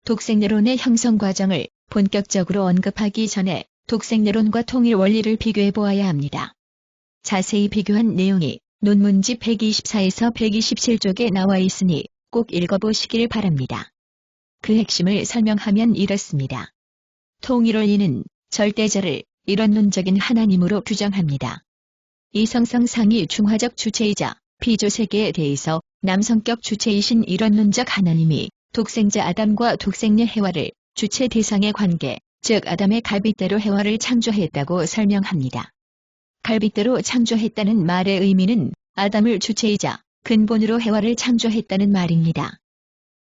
독생내론의 형성 과정을 본격적으로 언급하기 전에 독생내론과 통일 원리를 비교해 보아야 합니다. 자세히 비교한 내용이 논문집 124에서 127쪽에 나와 있으니 꼭 읽어보시길 바랍니다. 그 핵심을 설명하면 이렇습니다. 통일 원리는 절대자를 이런론적인 하나님으로 규정합니다. 이성성상이 중화적 주체이자 피조세계에 대해서 남성격 주체이신 이런론적 하나님이 독생자 아담과 독생녀 해와를 주체 대상의 관계, 즉 아담의 갈빗대로 해와를 창조했다고 설명합니다. 갈빗대로 창조했다는 말의 의미는 아담을 주체이자 근본으로 해와를 창조했다는 말입니다.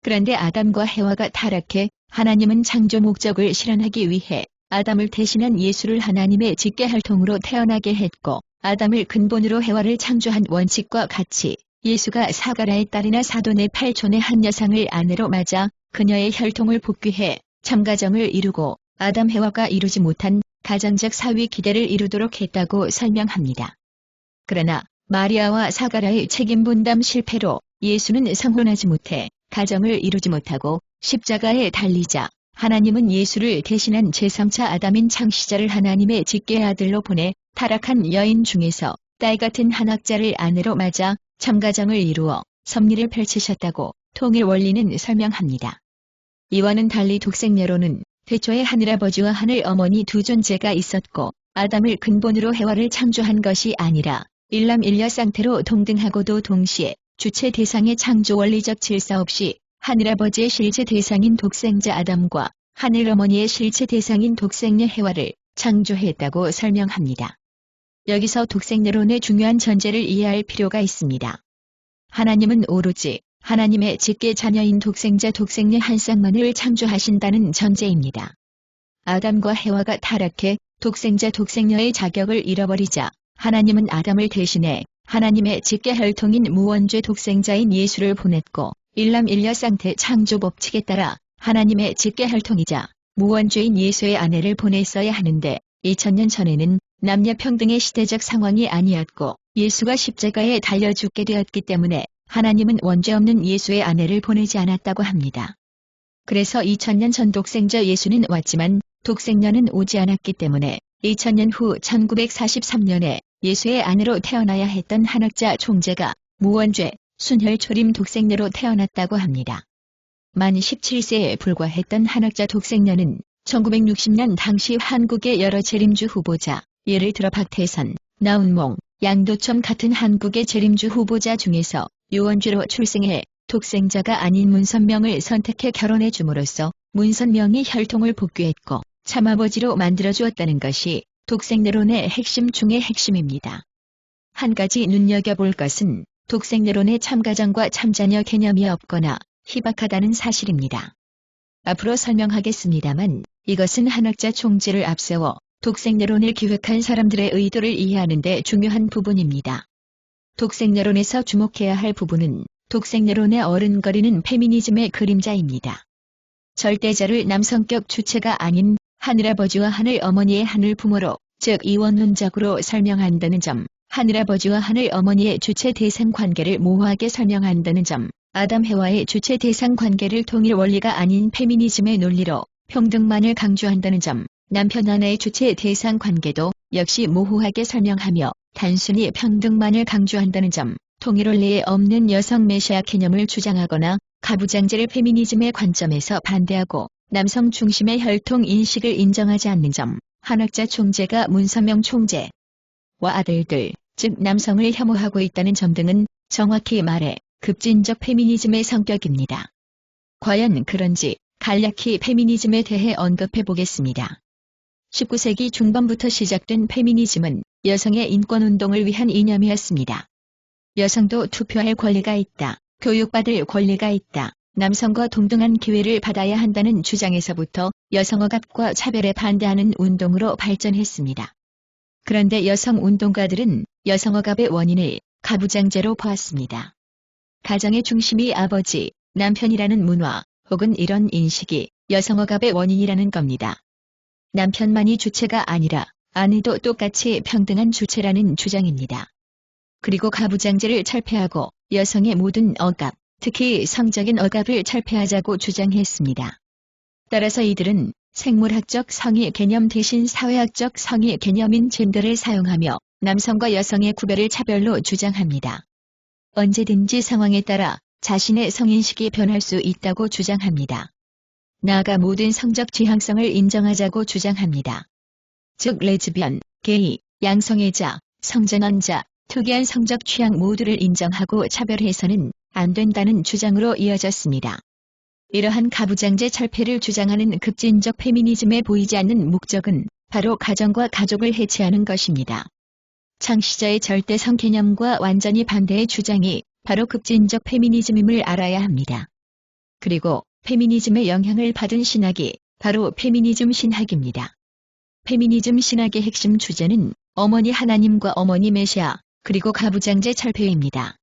그런데 아담과 해와가 타락해 하나님은 창조 목적을 실현하기 위해 아담을 대신한 예수를 하나님의 직계혈통으로 태어나게 했고, 아담을 근본으로 해와를 창조한 원칙과 같이 예수가 사가라의 딸이나 사돈의 팔촌의 한 여성을 아내로 맞아 그녀의 혈통을 복귀해 참가정을 이루고 아담 해와가 이루지 못한 가정적 사위 기대를 이루도록 했다고 설명합니다. 그러나 마리아와 사가라의 책임 분담 실패로 예수는 성혼하지 못해 가정을 이루지 못하고 십자가에 달리자 하나님은 예수를 대신한 제3차 아담인 창시자를 하나님의 직계 아들로 보내 타락한 여인 중에서 딸 같은 한 학자를 아내로 맞아 참가정을 이루어 섭리를 펼치셨다고 통일 원리는 설명합니다. 이와는 달리 독생내론은 태초에 하늘아버지와 하늘어머니 두 존재가 있었고 아담을 근본으로 해와를 창조한 것이 아니라 일남일녀 상태로 동등하고도 동시에 주체 대상의 창조 원리적 질서 없이 하늘아버지의 실체 대상인 독생자 아담과 하늘어머니의 실체 대상인 독생녀 해와를 창조했다고 설명합니다. 여기서 독생내론의 중요한 전제를 이해할 필요가 있습니다. 하나님은 오로지 하나님의 직계 자녀인 독생자 독생녀 한 쌍만을 창조하신다는 전제입니다. 아담과 해와가 타락해 독생자 독생녀의 자격을 잃어버리자 하나님은 아담을 대신해 하나님의 직계 혈통인 무원죄 독생자인 예수를 보냈고 일남일녀 상태 창조 법칙에 따라 하나님의 직계 혈통이자 무원죄인 예수의 아내를 보냈어야 하는데 2000년 전에는 남녀 평등의 시대적 상황이 아니었고 예수가 십자가에 달려 죽게 되었기 때문에 하나님은 원죄 없는 예수의 아내를 보내지 않았다고 합니다. 그래서 2000년 전 독생자 예수는 왔지만 독생녀는 오지 않았기 때문에 2000년 후 1943년에 예수의 아내로 태어나야 했던 한학자 총재가 무원죄, 순혈초림 독생녀로 태어났다고 합니다. 만 17세에 불과했던 한학자 독생녀는 1960년 당시 한국의 여러 재림주 후보자, 예를 들어 박태선, 나운몽, 양도첨 같은 한국의 재림주 후보자 중에서 유원죄로 출생해 독생자가 아닌 문선명을 선택해 결혼해 줌으로써 문선명이 혈통을 복귀했고 참아버지로 만들어주었다는 것이 독생내론의 핵심 중의 핵심입니다. 한 가지 눈여겨볼 것은 독생내론의 참가정과 참자녀 개념이 없거나 희박하다는 사실입니다. 앞으로 설명하겠습니다만 이것은 한학자 총재를 앞세워 독생내론을 기획한 사람들의 의도를 이해하는 데 중요한 부분입니다. 독생내론에서 주목해야 할 부분은 독생내론의 어른거리는 페미니즘의 그림자입니다. 절대자를 남성격 주체가 아닌 하늘아버지와 하늘어머니의 하늘부모로, 즉 이원론적으로 설명한다는 점, 하늘아버지와 하늘어머니의 주체 대상 관계를 모호하게 설명한다는 점, 아담 해와의 주체 대상 관계를 통일 원리가 아닌 페미니즘의 논리로 평등만을 강조한다는 점, 남편 아내의 주체 대상 관계도 역시 모호하게 설명하며 단순히 평등만을 강조한다는 점, 통일 원리에 없는 여성 메시아 개념을 주장하거나 가부장제를 페미니즘의 관점에서 반대하고 남성 중심의 혈통 인식을 인정하지 않는 점, 한학자 총재가 문선명 총재와 아들들, 즉 남성을 혐오하고 있다는 점 등은 정확히 말해 급진적 페미니즘의 성격입니다. 과연 그런지 간략히 페미니즘에 대해 언급해 보겠습니다. 19세기 중반부터 시작된 페미니즘은 여성의 인권운동을 위한 이념이었습니다. 여성도 투표할 권리가 있다, 교육받을 권리가 있다, 남성과 동등한 기회를 받아야 한다는 주장에서부터 여성 억압과 차별에 반대하는 운동으로 발전했습니다. 그런데 여성 운동가들은 여성 억압의 원인을 가부장제로 보았습니다. 가정의 중심이 아버지, 남편이라는 문화 혹은 이런 인식이 여성 억압의 원인이라는 겁니다. 남편만이 주체가 아니라 아내도 똑같이 평등한 주체라는 주장입니다. 그리고 가부장제를 철폐하고 여성의 모든 억압, 특히 성적인 억압을 철폐하자고 주장했습니다. 따라서 이들은 생물학적 성의 개념 대신 사회학적 성의 개념인 젠더를 사용하며 남성과 여성의 구별을 차별로 주장합니다. 언제든지 상황에 따라 자신의 성인식이 변할 수 있다고 주장합니다. 나아가 모든 성적 지향성을 인정하자고 주장합니다. 즉 레즈비언, 게이, 양성애자, 성전환자, 특이한 성적 취향 모두를 인정하고 차별해서는 안 된다는 주장으로 이어졌습니다. 이러한 가부장제 철폐를 주장하는 급진적 페미니즘에 보이지 않는 목적은 바로 가정과 가족을 해체하는 것입니다. 창시자의 절대성 개념과 완전히 반대의 주장이 바로 급진적 페미니즘임을 알아야 합니다. 그리고 페미니즘의 영향을 받은 신학이 바로 페미니즘 신학입니다. 페미니즘 신학의 핵심 주제는 어머니 하나님과 어머니 메시아, 그리고 가부장제 철폐입니다.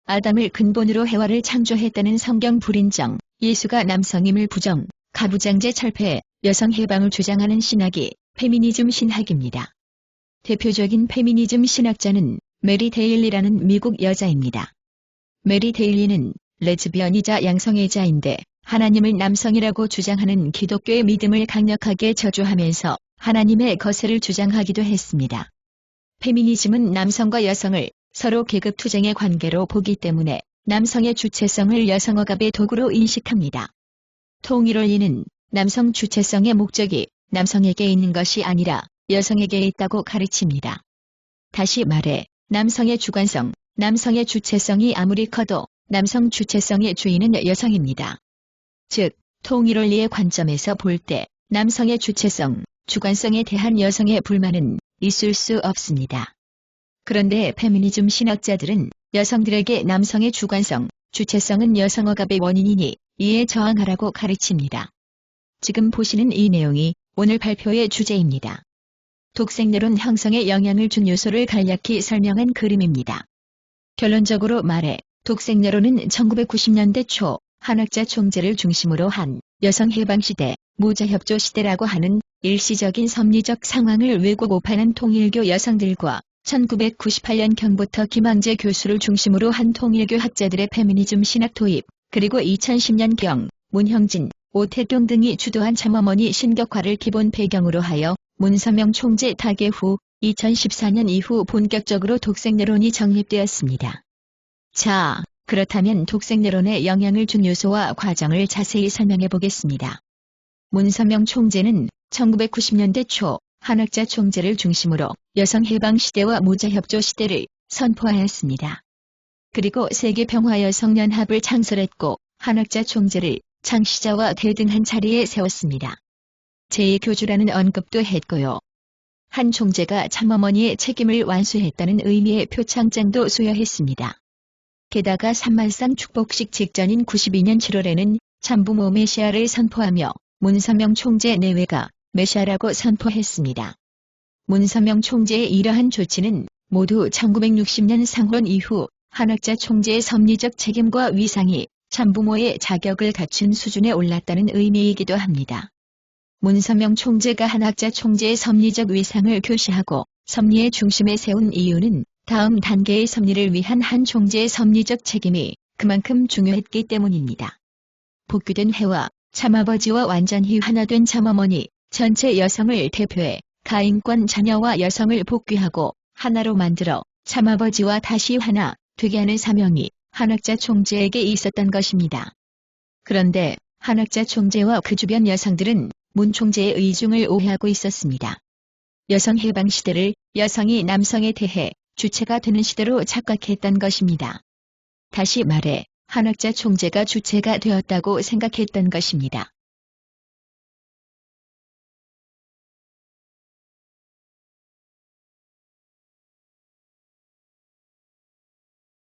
아담을 근본으로 해와를 창조했다는 성경 불인정, 예수가 남성임을 부정, 가부장제 철폐, 여성 해방을 주장하는 신학이 페미니즘 신학입니다. 대표적인 페미니즘 신학자는 메리 데일리라는 미국 여자입니다. 메리 데일리는 레즈비언이자 양성애자인데 하나님을 남성이라고 주장하는 기독교의 믿음을 강력하게 저주하면서 하나님의 거세를 주장하기도 했습니다. 페미니즘은 남성과 여성을 서로 계급투쟁의 관계로 보기 때문에 남성의 주체성을 여성 억압의 도구로 인식합니다. 통일원리는 남성 주체성의 목적이 남성에게 있는 것이 아니라 여성에게 있다고 가르칩니다. 다시 말해 남성의 주관성, 남성의 주체성이 아무리 커도 남성 주체성의 주인은 여성입니다. 즉, 통일원리의 관점에서 볼 때 남성의 주체성, 주관성에 대한 여성의 불만은 있을 수 없습니다. 그런데 페미니즘 신학자들은 여성들에게 남성의 주관성, 주체성은 여성 억압의 원인이니 이에 저항하라고 가르칩니다. 지금 보시는 이 내용이 오늘 발표의 주제입니다. 독생내론 형성에 영향을 준 요소를 간략히 설명한 그림입니다. 결론적으로 말해 독생내론은 1990년대 초 한학자 총재를 중심으로 한 여성 해방시대, 무자협조 시대라고 하는 일시적인 섭리적 상황을 왜곡 오판한 통일교 여성들과 1998년경부터 김항제 교수를 중심으로 한 통일교 학자들의 페미니즘 신학 도입, 그리고 2010년경 문형진, 오태경 등이 주도한 참어머니 신격화를 기본 배경으로 하여 문서명 총재 타계 후 2014년 이후 본격적으로 독생내론이 정립되었습니다. 자, 그렇다면 독생내론에 영향을 준 요소와 과정을 자세히 설명해 보겠습니다. 문서명 총재는 1990년대 초 한학자 총재를 중심으로 여성 해방 시대와 무자협조 시대를 선포하였습니다. 그리고 세계평화여성연합을 창설했고 한학자 총재를 창시자와 대등한 자리에 세웠습니다. 제2교주라는 언급도 했고요. 한 총재가 참어머니의 책임을 완수했다는 의미의 표창장도 수여했습니다. 게다가 산만상 축복식 직전인 92년 7월에는 참부모 메시아를 선포하며 문서명 총재 내외가 메시아라고 선포했습니다. 문서명 총재의 이러한 조치는 모두 1960년 상혼 이후 한학자 총재의 섭리적 책임과 위상이 참부모의 자격을 갖춘 수준에 올랐다는 의미이기도 합니다. 문서명 총재가 한학자 총재의 섭리적 위상을 교시하고 섭리의 중심에 세운 이유는 다음 단계의 섭리를 위한 한 총재의 섭리적 책임이 그만큼 중요했기 때문입니다. 복귀된 해와 참아버지와 완전히 하나된 참어머니, 전체 여성을 대표해 가인권 자녀와 여성을 복귀하고 하나로 만들어 참아버지와 다시 하나 되게 하는 사명이 한학자 총재에게 있었던 것입니다. 그런데 한학자 총재와 그 주변 여성들은 문 총재의 의중을 오해하고 있었습니다. 여성 해방 시대를 여성이 남성에 대해 주체가 되는 시대로 착각했던 것입니다. 다시 말해 한학자 총재가 주체가 되었다고 생각했던 것입니다.